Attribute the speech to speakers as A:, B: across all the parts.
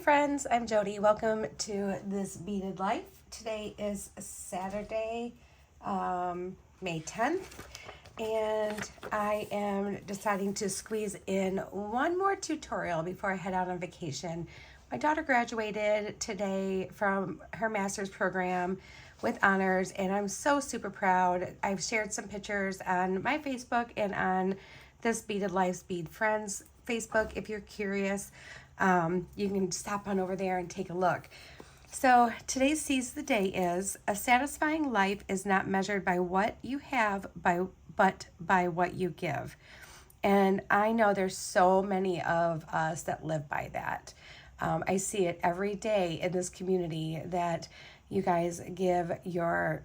A: friends, I'm Jody. Welcome to this Beaded Life. Today is Saturday, May 10th, and I am deciding to squeeze in one more tutorial before I head out on vacation. My daughter graduated today from her master's program with honors, and I'm so super proud. I've shared some pictures on my Facebook and on this Beaded Life's Bead Friends Facebook if you're curious. You can stop on over there and take a look. So today's Seize the Day is, a satisfying life is not measured by what you have, but by what you give. And I know there's so many of us that live by that. I see it every day in this community that you guys give your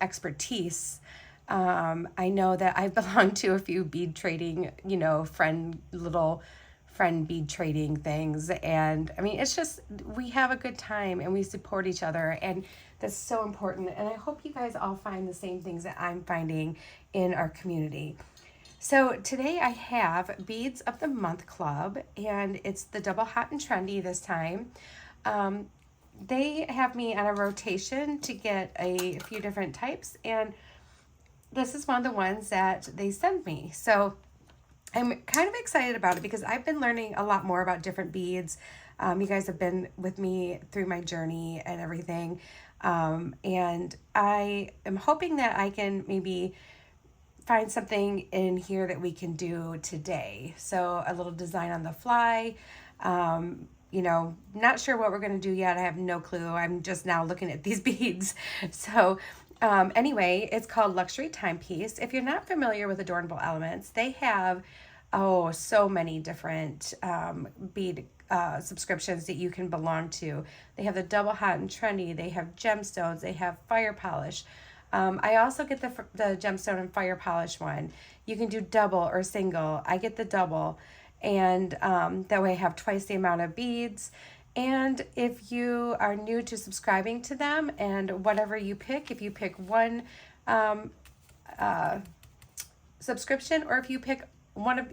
A: expertise. I know that I belong to a few bead trading, little friend bead trading things, and I mean, it's just, we have a good time and we support each other, and that's so important. And I hope you guys all find the same things that I'm finding in our community. So today I have Beads of the Month Club, and it's the double hot and trendy this time. They have me on a rotation to get a few different types, and this is one of the ones that they send me. So I'm kind of excited about it because I've been learning a lot more about different beads. You guys have been with me through my journey and everything. And I am hoping that I can maybe find something in here that we can do today. So a little design on the fly. Not sure what we're going to do yet. I have no clue. I'm just now looking at these beads. So anyway, it's called Luxury Timepiece. If you're not familiar with Adornable Elements, they have, so many different bead subscriptions that you can belong to. They have the double hot and trendy. They have gemstones. They have fire polish. I also get the gemstone and fire polish one. You can do double or single. I get the double, and that way I have twice the amount of beads. And if you are new to subscribing to them, and whatever you pick, if you pick one subscription, or if you pick one of,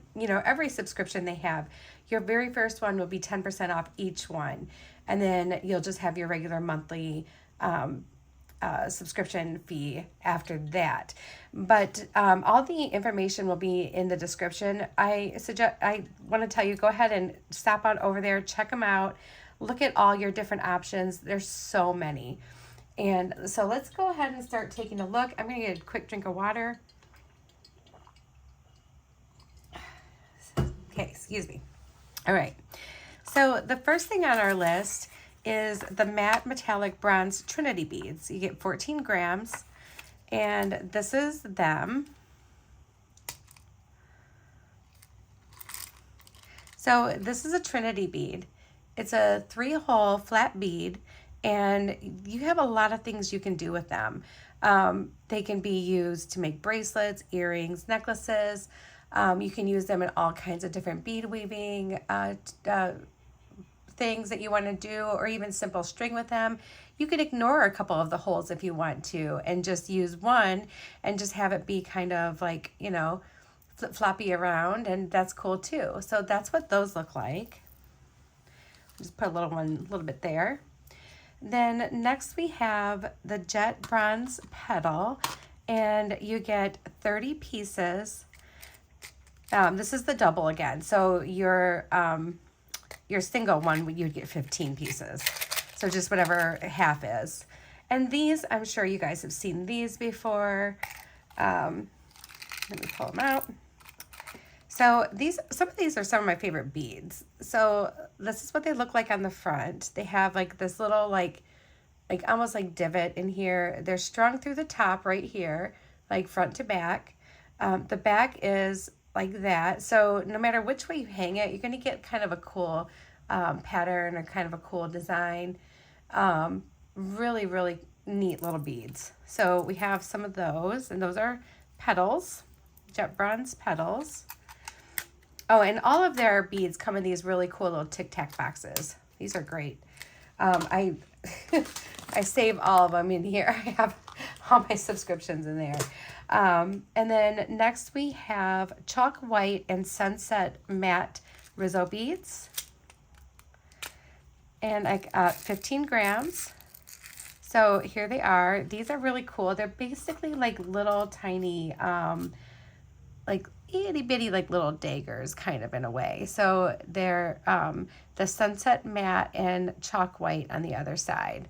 A: every subscription they have, your very first one will be 10% off each one. And then you'll just have your regular monthly subscription fee after that. But all the information will be in the description. I want to tell you, go ahead and stop on over there, check them out. Look at all your different options. There's so many. And so let's go ahead and start taking a look. I'm going to get a quick drink of water. Okay, excuse me. All right. So the first thing on our list is the matte metallic bronze Trinity beads. You get 14 grams, and this is them. So this is a Trinity bead. It's a 3-hole flat bead, and you have a lot of things you can do with them. They can be used to make bracelets, earrings, necklaces. You can use them in all kinds of different bead weaving things that you want to do, or even simple string with them. You could ignore a couple of the holes if you want to, and just use one and just have it be kind of like, flip-floppy around, and that's cool too. So that's what those look like. Just put a little bit there. Then next we have the jet bronze petal, and you get 30 pieces. This is the double again. So your single one, you'd get 15 pieces. So just whatever half is. And these, I'm sure you guys have seen these before. Let me pull them out. So some of these are some of my favorite beads. So this is what they look like on the front. They have like this little like almost like divot in here. They're strung through the top right here, like front to back. The back is like that. So no matter which way you hang it, you're going to get kind of a cool pattern or kind of a cool design. Really, really neat little beads. So we have some of those, and those are petals, jet bronze petals. Oh, and all of their beads come in these really cool little Tic Tac boxes. These are great. I save all of them in here. I have all my subscriptions in there. And then next we have chalk white and sunset matte Rizzo beads. And I got 15 grams. So here they are. These are really cool. They're basically like little tiny, like itty bitty, like little daggers kind of in a way. So they're the sunset matte and chalk white on the other side.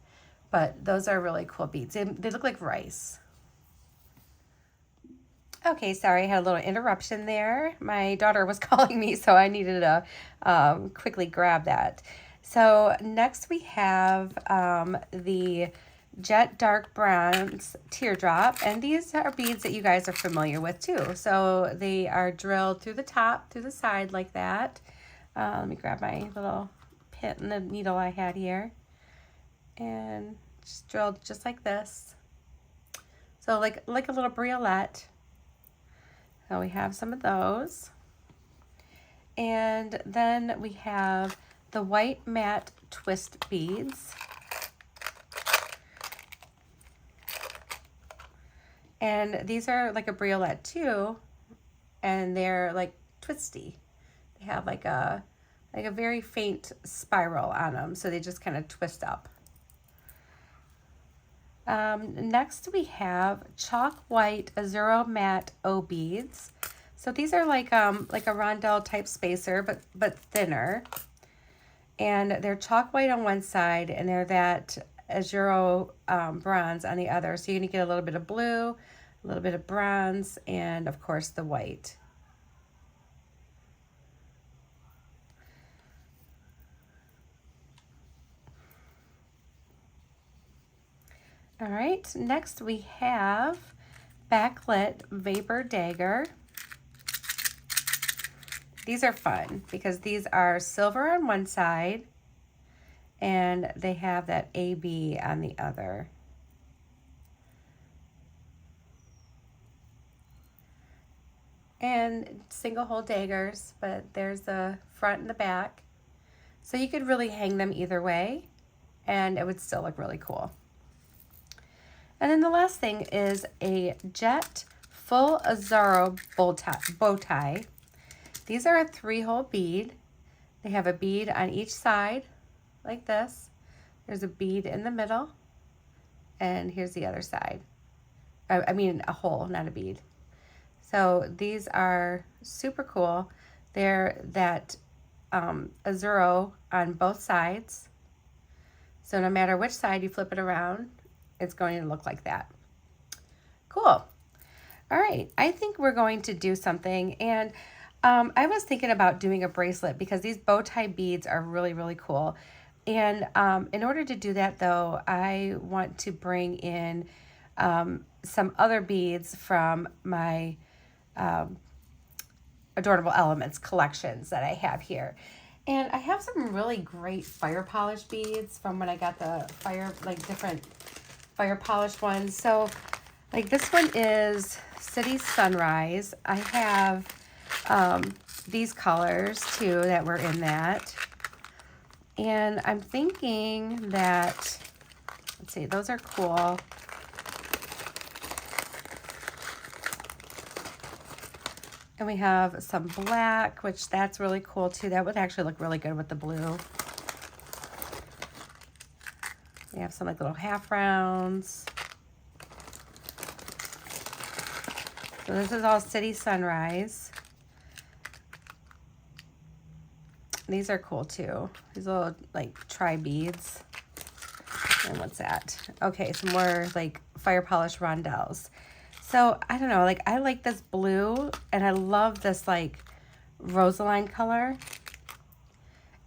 A: But those are really cool beads. They look like rice. Okay, sorry, I had a little interruption there. My daughter was calling me, so I needed to quickly grab that. So next we have the Jet Dark Bronze Teardrop, and these are beads that you guys are familiar with too. So they are drilled through the top, through the side like that. Let me grab my little pin and the needle I had here, and just drilled just like this. So like a little briolette. So we have some of those. And then we have the white matte twist beads. And these are like a briolette too, and they're like twisty. They have like a very faint spiral on them, so they just kind of twist up. Next we have chalk white Azzurro matte O beads. So these are like a rondelle type spacer, but thinner. And they're chalk white on one side, and they're that Azzurro bronze on the other. So you're gonna get a little bit of blue, a little bit of bronze, and of course the white. All right, next we have backlit vapor dagger. These are fun because these are silver on one side and they have that AB on the other. And single hole daggers, but there's the front and the back. So you could really hang them either way and it would still look really cool. And then the last thing is a jet full Azzurro bow tie. These are a 3-hole bead. They have a bead on each side like this. There's a bead in the middle, and here's the other side. I mean a hole, not a bead. So these are super cool. They're that Azzurro on both sides. So no matter which side you flip it around, it's going to look like that. Cool. All right, I think we're going to do something, and I was thinking about doing a bracelet because these bow tie beads are really, really cool. And in order to do that though, I want to bring in some other beads from my Adornable Elements collections that I have here. And I have some really great fire polish beads from when I got the different fire polished ones. So like this one is City Sunrise. I have these colors too that were in that. And I'm thinking that, let's see, those are cool. And we have some black, which that's really cool too. That would actually look really good with the blue. We have some like little half rounds. So this is all City Sunrise. These are cool too. These little like tri beads. And what's that? Okay, some more like fire polish rondelles. So I don't know, like I like this blue and I love this like rosaline color.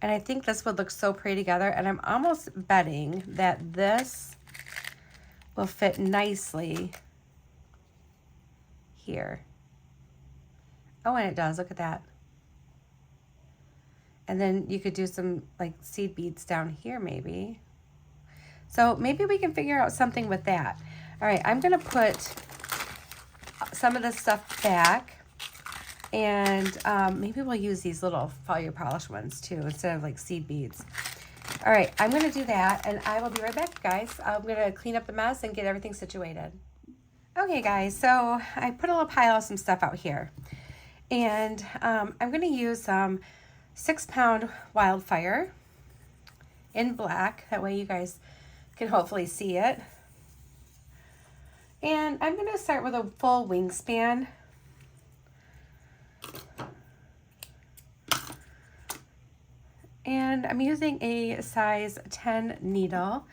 A: And I think this would look so pretty together, and I'm almost betting that this will fit nicely here. Oh, and it does, look at that. And then you could do some like seed beads down here maybe. So maybe we can figure out something with that. All right, I'm gonna put some of this stuff back, and maybe we'll use these little fire polish ones too instead of like seed beads. All right, I'm gonna do that and I will be right back, guys. I'm gonna clean up the mess and get everything situated. Okay guys, so I put a little pile of some stuff out here, and I'm gonna use some 6-pound wildfire, in black. That way you guys can hopefully see it. And I'm going to start with a full wingspan. And I'm using a size 10 needle.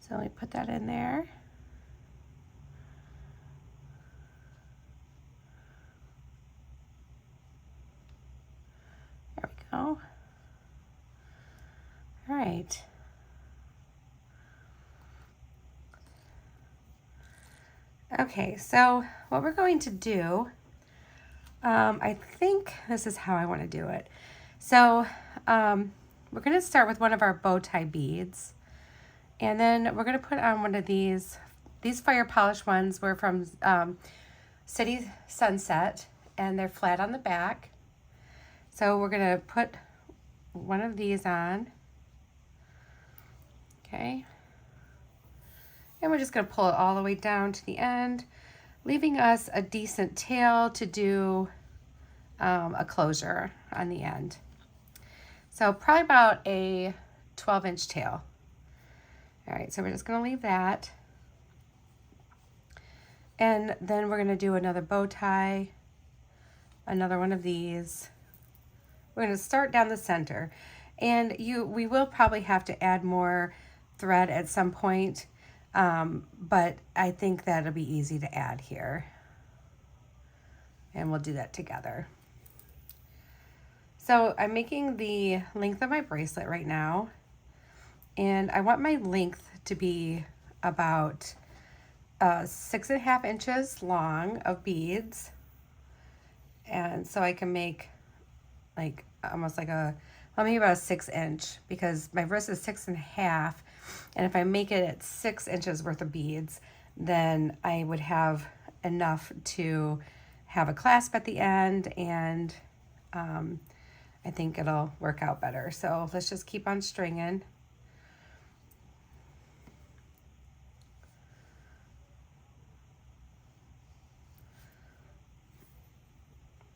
A: So let me put that in there. There we go. All right. Okay, so what we're going to do, I think this is how I want to do it. So we're going to start with one of our bow tie beads. And then we're going to put on one of these fire polish ones were from City Sunset, and they're flat on the back. So we're going to put one of these on. Okay. And we're just going to pull it all the way down to the end, leaving us a decent tail to do a closure on the end. So probably about a 12-inch tail. All right, so we're just going to leave that. And then we're going to do another bow tie, another one of these. We're going to start down the center. And we will probably have to add more thread at some point, but I think that'll be easy to add here. And we'll do that together. So I'm making the length of my bracelet right now. And I want my length to be about 6.5 inches long of beads. And so I can make like almost like maybe about a 6-inch, because my wrist is 6.5. And if I make it at 6 inches worth of beads, then I would have enough to have a clasp at the end, and I think it'll work out better. So let's just keep on stringing.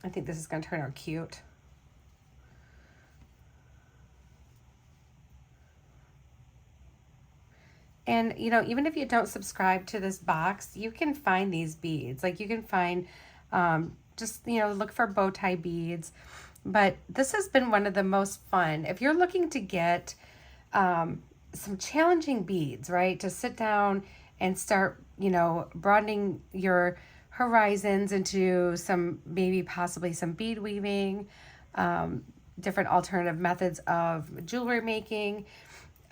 A: I think this is going to turn out cute. And, you know, even if you don't subscribe to this box, you can find these beads. Like, you can find, just, you know, look for bow tie beads. But this has been one of the most fun. If you're looking to get some challenging beads, right, to sit down and start, you know, broadening your horizons into some, maybe possibly some bead weaving, different alternative methods of jewelry making.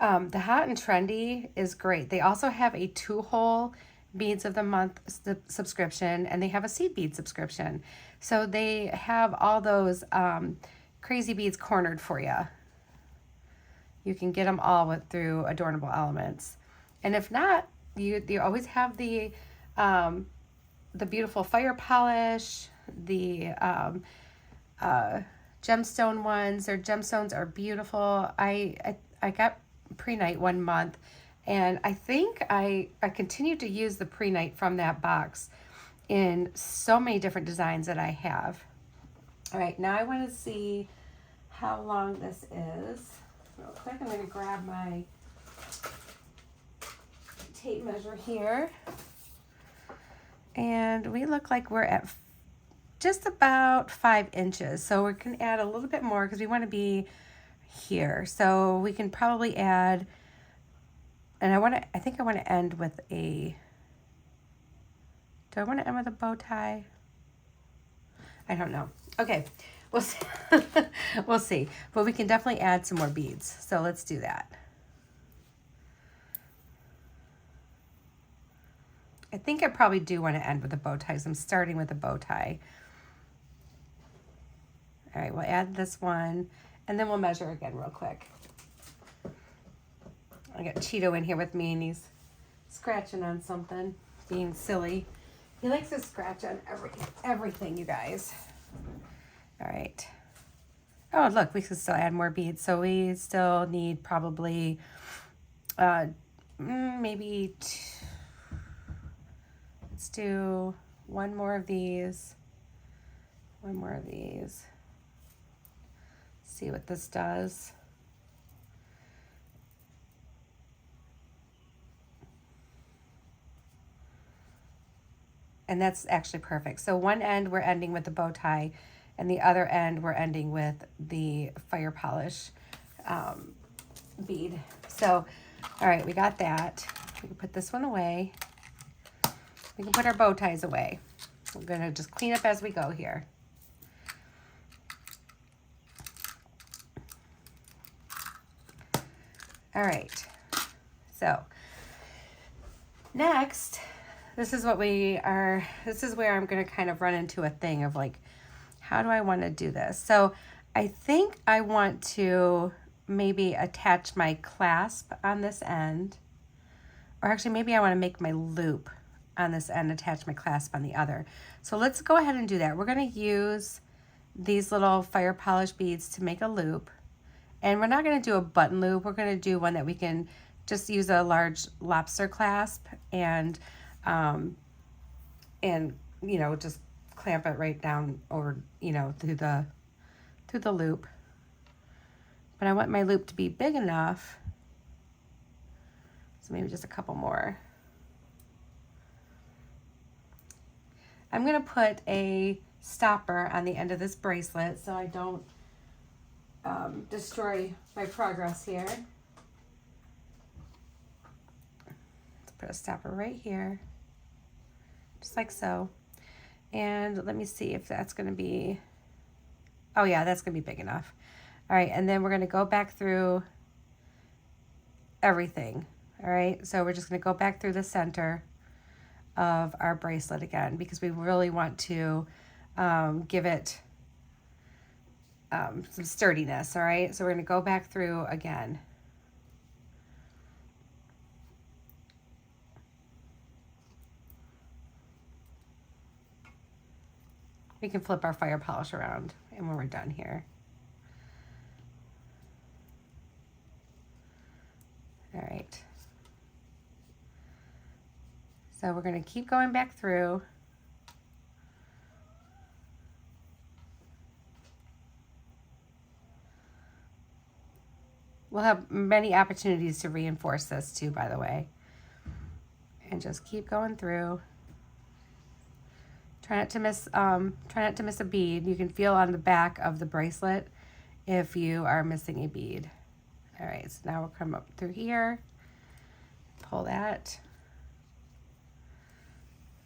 A: The Hot and Trendy is great. They also have a 2-hole beads of the month subscription, and they have a seed bead subscription. So they have all those crazy beads cornered for you. You can get them all through Adornable Elements. And if not, you always have the beautiful fire polish, the gemstone ones. Their gemstones are beautiful. I got pre-night 1 month, and I think I continue to use the pre-night from that box in so many different designs that I have. All right, now I want to see how long this is. Real quick, I'm going to grab my tape measure here. And we look like we're at just about 5 inches. So we can add a little bit more because we want to be here. So we can probably add, and I think I want to end with do I want to end with a bow tie? I don't know. Okay, we'll see. We'll see. But we can definitely add some more beads. So let's do that. I think I probably do want to end with a bow tie, so I'm starting with a bow tie. All right, we'll add this one, and then we'll measure again real quick. I got Cheeto in here with me, and he's scratching on something, being silly. He likes to scratch on everything, you guys. All right. Oh, look, we can still add more beads. So we still need probably maybe let's do one more of these. one more of these. See what this does. And that's actually perfect. So one end we're ending with the bow tie, and the other end we're ending with the fire polish bead. So, all right, we got that. We can put this one away. We can put our bow ties away. We're gonna just clean up as we go here. All right, so next, this is where I'm gonna kind of run into a thing of like, how do I wanna do this? So I think I want to maybe attach my clasp on this end, or actually maybe I wanna make my loop on this end, attach my clasp on the other. So let's go ahead and do that. We're gonna use these little fire polish beads to make a loop. And we're not going to do a button loop. We're going to do one that we can just use a large lobster clasp and you know, just clamp it right down over, you know, through the loop. But I want my loop to be big enough. So maybe just a couple more. I'm going to put a stopper on the end of this bracelet so I don't destroy my progress here. Let's put a stopper right here, just like so. And let me see if that's going to be, oh yeah, that's going to be big enough. All right, and then we're going to go back through everything. All right, so we're just going to go back through the center of our bracelet again, because we really want to give it some sturdiness. All right, so we're going to go back through again. We can flip our fire polish around and when we're done here. All right, so we're going to keep going back through. We'll have many opportunities to reinforce this too, by the way. And just keep going through. Try not to miss a bead. You can feel on the back of the bracelet if you are missing a bead. All right, so now we'll come up through here. Pull that.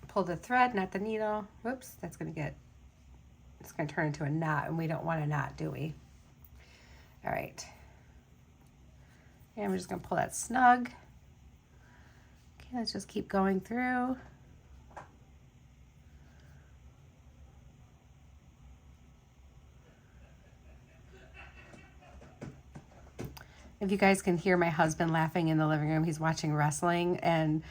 A: Pull the thread, not the needle. Whoops, it's gonna turn into a knot, and we don't want a knot, do we? All right. And we're just going to pull that snug. Okay, let's just keep going through. If you guys can hear my husband laughing in the living room, he's watching wrestling, and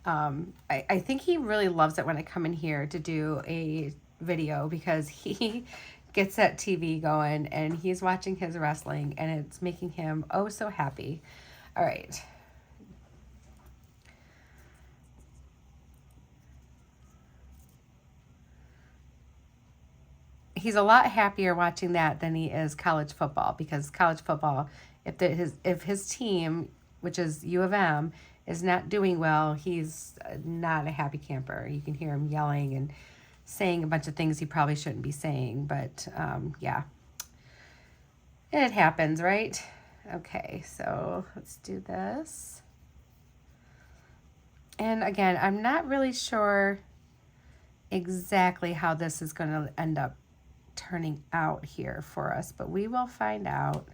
A: I think he really loves it when I come in here to do a video, because he gets that TV going and he's watching his wrestling and it's making him oh so happy. All right. He's a lot happier watching that than he is college football, because college football, if his team, which is U of M, is not doing well, he's not a happy camper. You can hear him yelling and saying a bunch of things he probably shouldn't be saying, but yeah, it happens, right? Okay, so let's do this. And again, I'm not really sure exactly how this is going to end up turning out here for us, but we will find out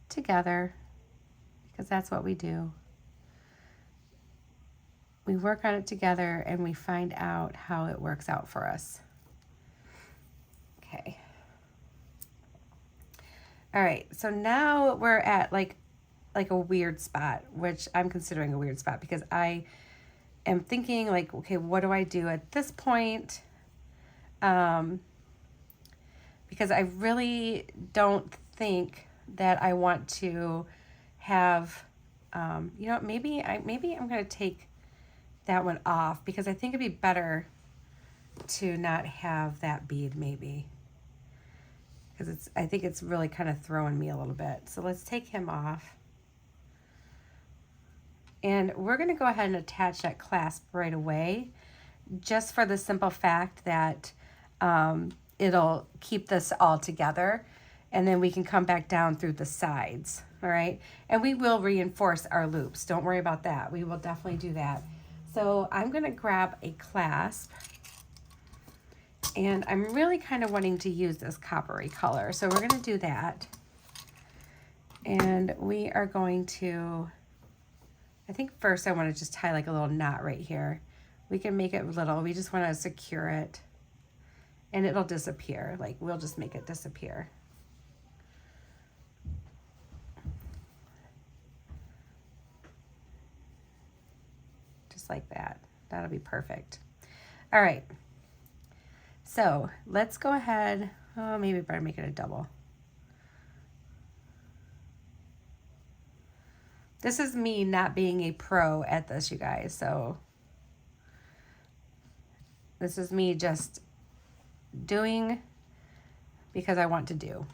A: together, because that's what we do. We work on it together and we find out how it works out for us. Okay. All right, so now we're at like a weird spot, which I'm considering a weird spot, because I am thinking like, okay, what do I do at this point? Because I really don't think that I want to have, you know, maybe I'm going to take that one off, because I think it'd be better to not have that bead, maybe. because I think it's really kind of throwing me a little bit. So let's take him off. And we're going to go ahead and attach that clasp right away, just for the simple fact that it'll keep this all together, and then we can come back down through the sides, all right? And we will reinforce our loops. Don't worry about that. We will definitely do that. So I'm going to grab a clasp, and I'm really kind of wanting to use this coppery color. So we're going to do that. And we are going to, I think first I want to just tie like a little knot right here. We can make it little. We just want to secure it, and it'll disappear. Like, we'll just make it disappear. Just like that. That'll be perfect. All right. So let's go ahead. Oh, maybe better make it a double. This is me not being a pro at this, you guys. So this is me just doing because I want to do.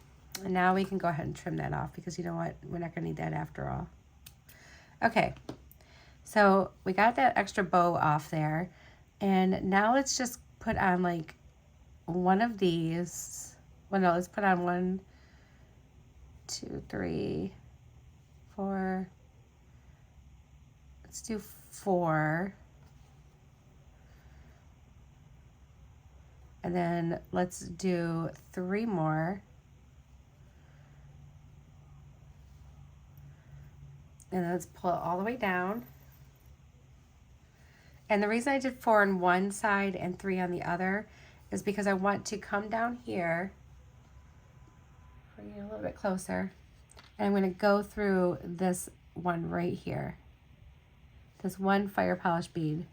A: And now we can go ahead and trim that off, because you know what? We're not going to need that after all. Okay. So we got that extra bow off there. And now let's just put on like one of these. Well, no, let's put on 1, 2, 3, 4. Let's do 4. And then let's do 3 more. And then let's pull it all the way down. And the reason I did 4 on one side and 3 on the other is because I want to come down here, bring it a little bit closer, and I'm going to go through this one right here. This one fire polish bead.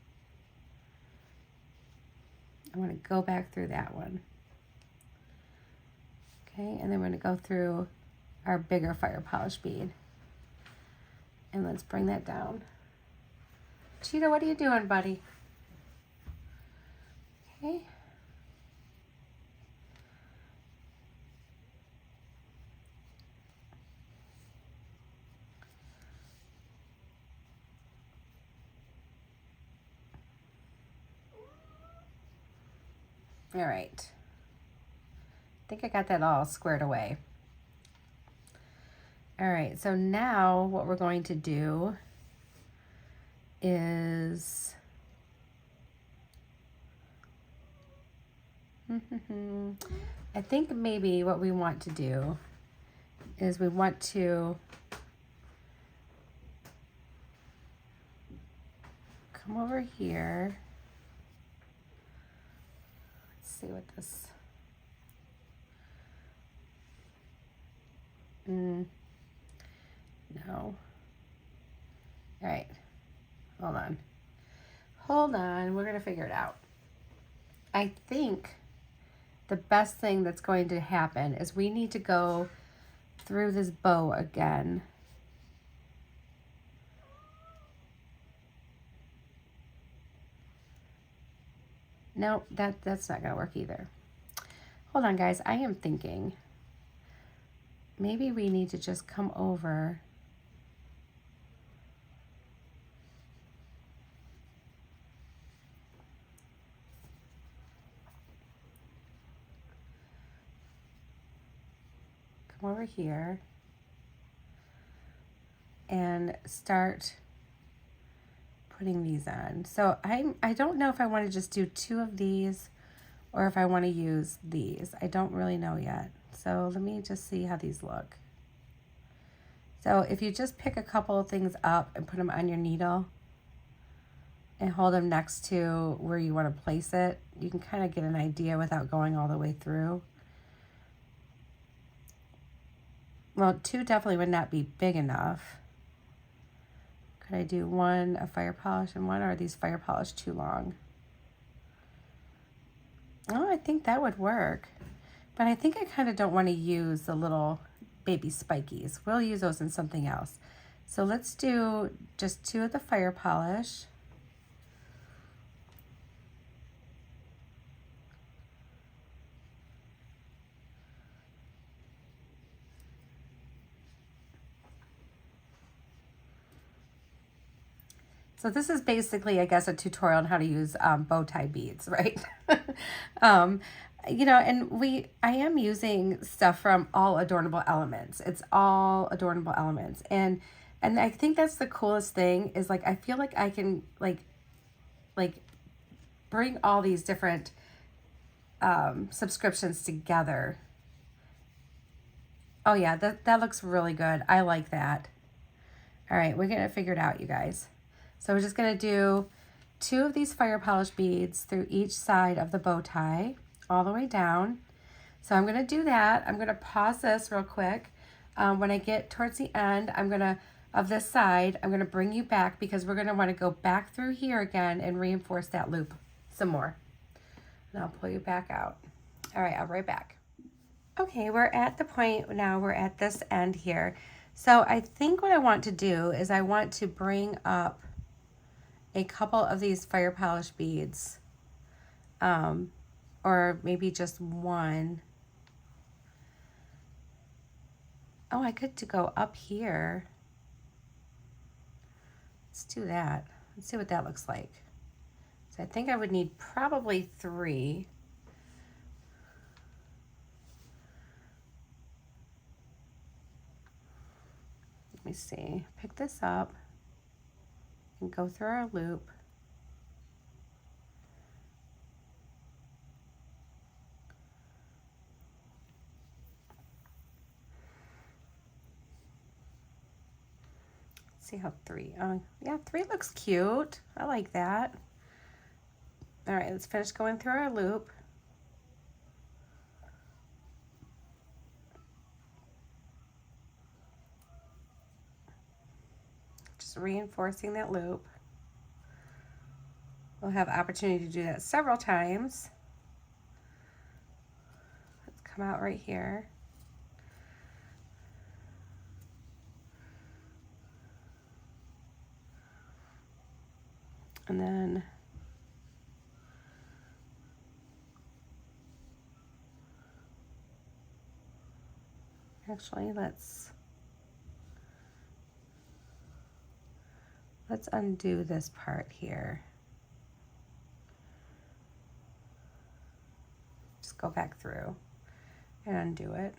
A: I want to go back through that one. Okay, and then we're going to go through our bigger fire polish bead. And let's bring that down. Cheetah, what are you doing, buddy? Okay. All right. I think I got that all squared away. All right, so now what we're going to do is I think maybe what we want to do is we want to come over here. Let's see what this no. All right. Hold on. Hold on. We're going to figure it out. I think the best thing that's going to happen is we need to go through this bow again. No, that's not going to work either. Hold on, guys. I am thinking maybe we need to just come over. Come over here and start putting these on. So I don't know if I want to just do 2 of these or if I want to use these. I don't really know yet. So let me just see how these look. So if you just pick a couple of things up and put them on your needle and hold them next to where you want to place it, you can kind of get an idea without going all the way through. Well, 2 definitely would not be big enough. Could I do 1 a fire polish and 1, or are these fire polish too long? Oh, I think that would work. But I think I kind of don't want to use the little baby spikies. We'll use those in something else. So let's do just 2 of the fire polish. So this is basically, I guess, a tutorial on how to use bow tie beads, right? um, you know, and I am using stuff from all Adornable Elements. It's all Adornable Elements. And I think that's the coolest thing is like, I feel like I can like bring all these different subscriptions together. Oh yeah, that looks really good. I like that. All right, we're gonna figure it out, you guys. So we're just gonna do 2 of these fire polish beads through each side of the bow tie, all the way down. So I'm gonna do that. I'm gonna pause this real quick. When I get towards the end, of this side, I'm gonna bring you back because we're gonna wanna go back through here again and reinforce that loop some more. And I'll pull you back out. All right, I'll be right back. Okay, we're at the point now, we're at this end here. So I think what I want to do is I want to bring up a couple of these fire polish beads, or maybe just one. Oh, I could go up here. Let's do that. Let's see what that looks like. So I think I would need probably 3. Let me see. Pick this up and go through our loop. See how 3, yeah, 3 looks cute. I like that. All right, let's finish going through our loop. Just reinforcing that loop. We'll have opportunity to do that several times. Let's come out right here. And then actually let's undo this part here. Just go back through and undo it.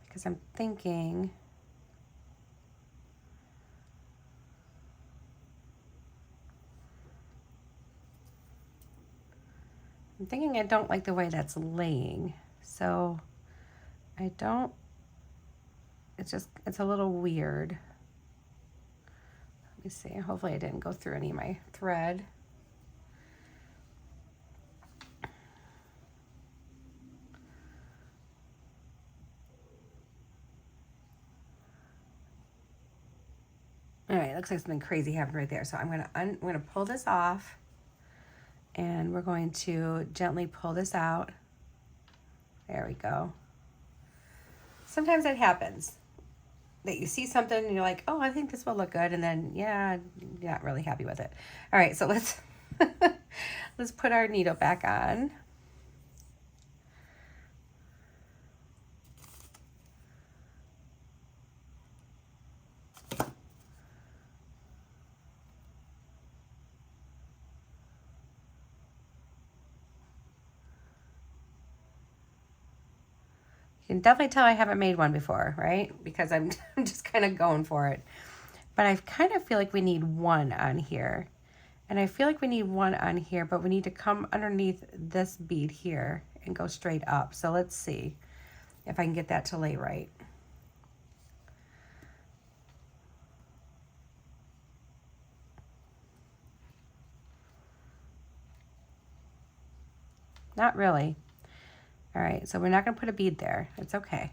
A: Because I'm thinking I don't like the way that's laying. So I don't, it's a little weird. Let me see, hopefully I didn't go through any of my thread. All right, looks like something crazy happened right there. So I'm gonna pull this off, and we're going to gently pull this out. There we go. Sometimes it happens that you see something and you're like, oh, I think this will look good, and then yeah, you're not really happy with it. All right, so let's let's put our needle back on. You can definitely tell I haven't made one before, right? Because I'm just kind of going for it. But I kind of feel like we need one on here. And I feel like we need one on here, but we need to come underneath this bead here and go straight up. So let's see if I can get that to lay right. Not really. All right, so we're not going to put a bead there. It's okay.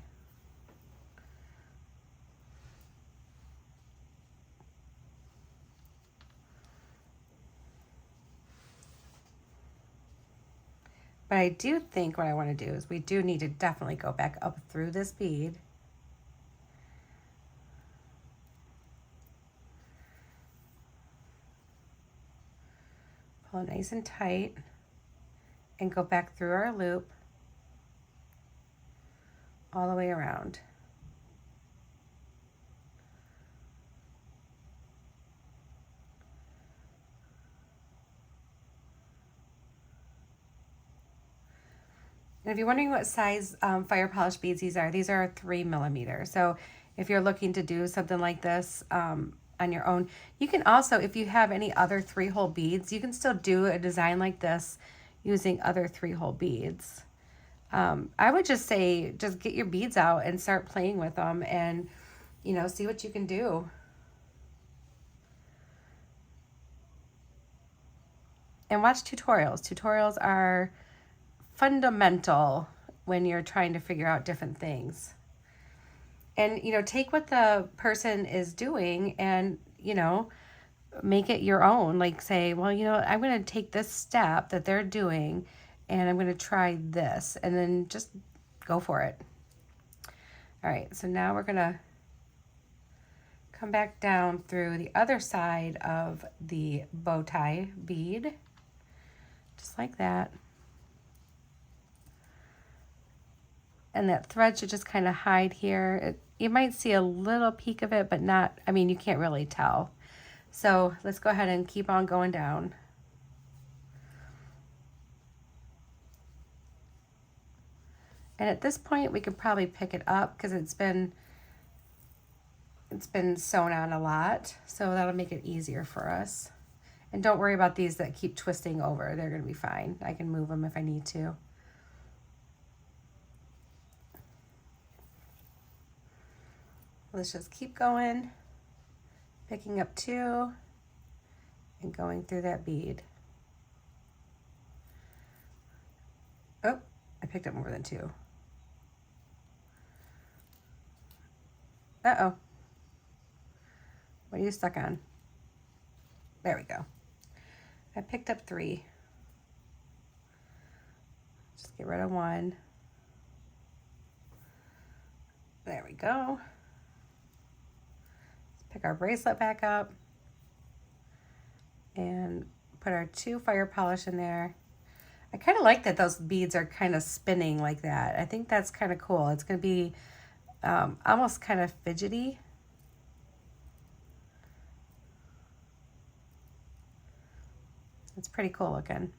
A: But I do think what I want to do is we do need to definitely go back up through this bead. Pull it nice and tight and go back through our loop all the way around. And if you're wondering what size fire polish beads these are 3 millimeter. So if you're looking to do something like this on your own, you can also, if you have any other 3-hole beads, you can still do a design like this using other 3-hole beads. I would just say, just get your beads out and start playing with them and, you know, see what you can do. And watch tutorials. Tutorials are fundamental when you're trying to figure out different things. And, you know, take what the person is doing and, you know, make it your own. Like say, well, you know, I'm going to take this step that they're doing and I'm going to try this, and then just go for it. All right, so now we're going to come back down through the other side of the bow tie bead, just like that. And that thread should just kind of hide here. You might see a little peek of it, but not, I mean, you can't really tell. So let's go ahead and keep on going down. And at this point, we could probably pick it up because it's been sewn on a lot. So that'll make it easier for us. And don't worry about these that keep twisting over. They're going to be fine. I can move them if I need to. Let's just keep going, picking up 2 and going through that bead. Oh, I picked up more than 2. Uh-oh. What are you stuck on? There we go. I picked up 3. Just get rid of 1. There we go. Let's pick our bracelet back up and put our 2 fire polish in there. I kind of like that those beads are kind of spinning like that. I think that's kind of cool. It's going to be almost kind of fidgety. It's pretty cool looking.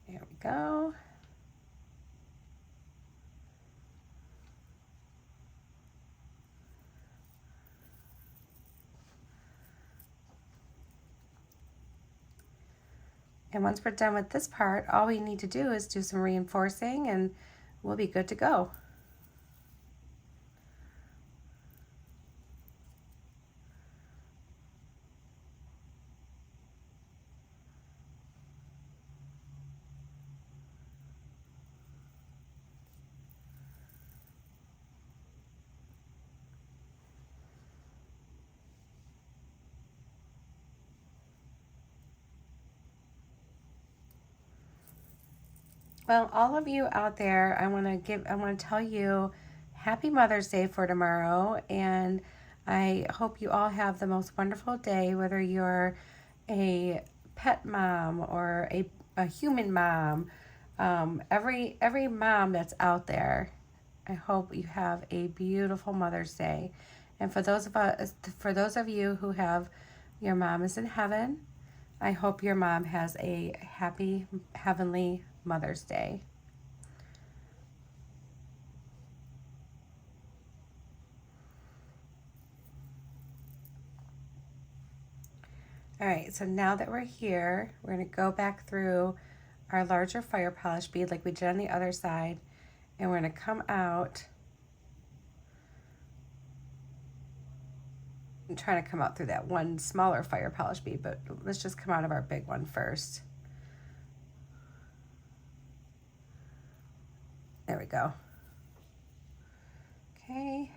A: There we go. And once we're done with this part, all we need to do is do some reinforcing and we'll be good to go. Well, all of you out there, I want to tell you happy Mother's Day for tomorrow, and I hope you all have the most wonderful day, whether you're a pet mom or a human mom. Every mom that's out there, I hope you have a beautiful Mother's Day. And for those of you who have your mom is in heaven, I hope your mom has a happy heavenly Mother's Day. All right, so now that we're here, we're going to go back through our larger fire polish bead like we did on the other side, and we're going to come out. I'm trying to come out through that one smaller fire polish bead, but let's just come out of our big one first. There we go. Okay.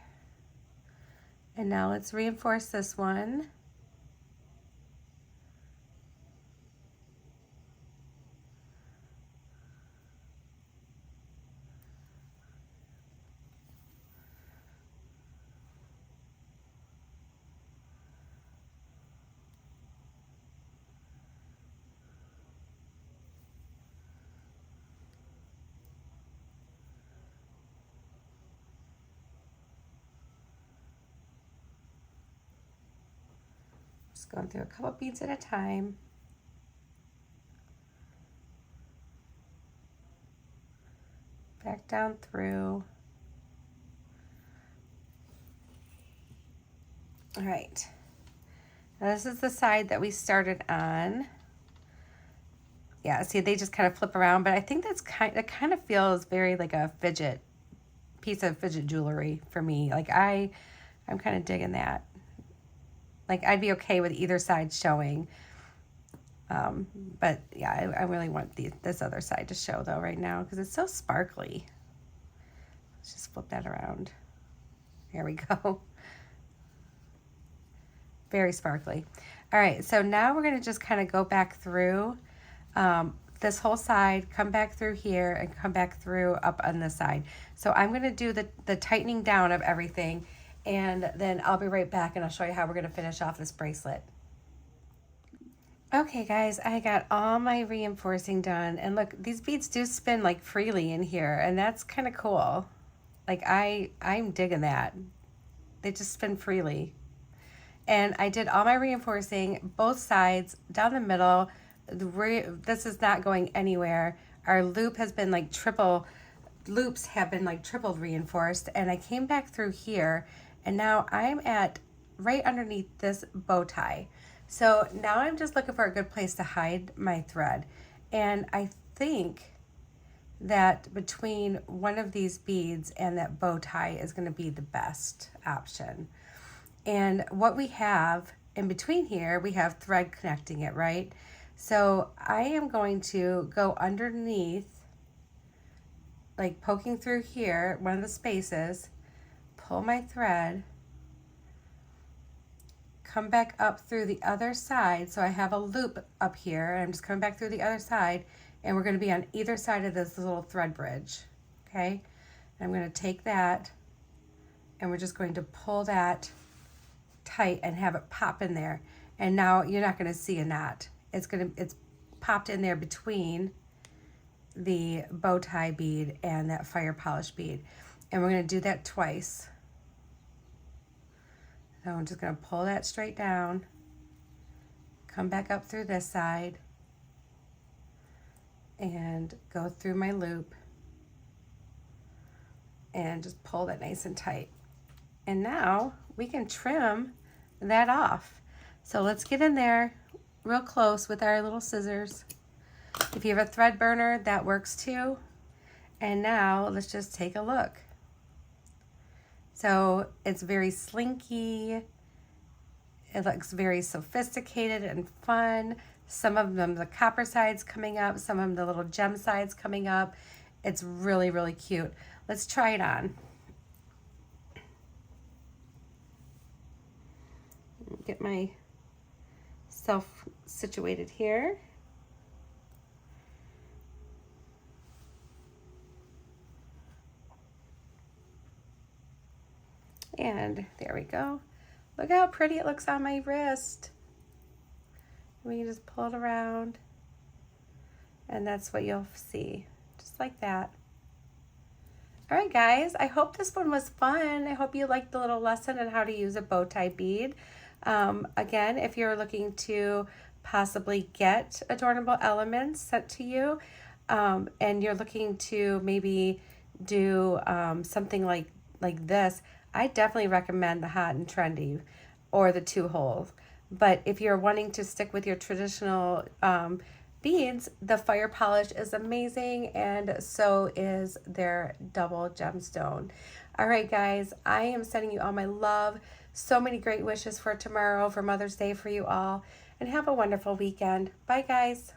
A: And now let's reinforce this one. going through a couple beads at a time. Back down through. All right. Now this is the side that we started on. Yeah, see, they just kind of flip around, but I think it kind of feels very like a piece of fidget jewelry for me. Like I'm kind of digging that. Like I'd be okay with either side showing. But yeah, I really want this other side to show though right now because it's so sparkly. Let's just flip that around. There we go. Very sparkly. All right, so now we're gonna just kind of go back through this whole side, come back through here, and come back through up on this side. So I'm gonna do the tightening down of everything, and then I'll be right back and I'll show you how we're gonna finish off this bracelet. Okay guys, I got all my reinforcing done, and look, these beads do spin like freely in here, and that's kind of cool. Like I'm digging that. They just spin freely. And I did all my reinforcing, both sides, down the middle. This is not going anywhere. Our loop has been like loops have been like tripled reinforced, and I came back through here, and now I'm at right underneath this bow tie. So now I'm just looking for a good place to hide my thread. And I think that between one of these beads and that bow tie is going to be the best option. And what we have in between here, we have thread connecting it, right? So I am going to go underneath, like poking through here, one of the spaces, pull my thread, come back up through the other side. So I have a loop up here, and I'm just coming back through the other side, and we're going to be on either side of this little thread bridge, okay? And I'm going to take that, and we're just going to pull that tight and have it pop in there. And now you're not going to see a knot. It's popped in there between the bow tie bead and that fire polish bead. And we're going to do that twice. So I'm just going to pull that straight down, come back up through this side, and go through my loop, and just pull that nice and tight. And now we can trim that off. So let's get in there real close with our little scissors. If you have a thread burner, that works too. And now let's just take a look. So it's very slinky. It looks very sophisticated and fun. Some of them, the copper sides coming up, some of them, the little gem sides coming up. It's really, really cute. Let's try it on. Get myself situated here. And there we go. Look how pretty it looks on my wrist. We can just pull it around, and that's what you'll see, just like that. All right, guys, I hope this one was fun. I hope you liked the little lesson on how to use a bow tie bead. Again, if you're looking to possibly get Adornable Elements sent to you, and you're looking to maybe do something like this, I definitely recommend the Hot and Trendy or the 2-hole. But if you're wanting to stick with your traditional beads, the fire polish is amazing, and so is their double gemstone. All right, guys, I am sending you all my love. So many great wishes for tomorrow, for Mother's Day for you all, and have a wonderful weekend. Bye, guys.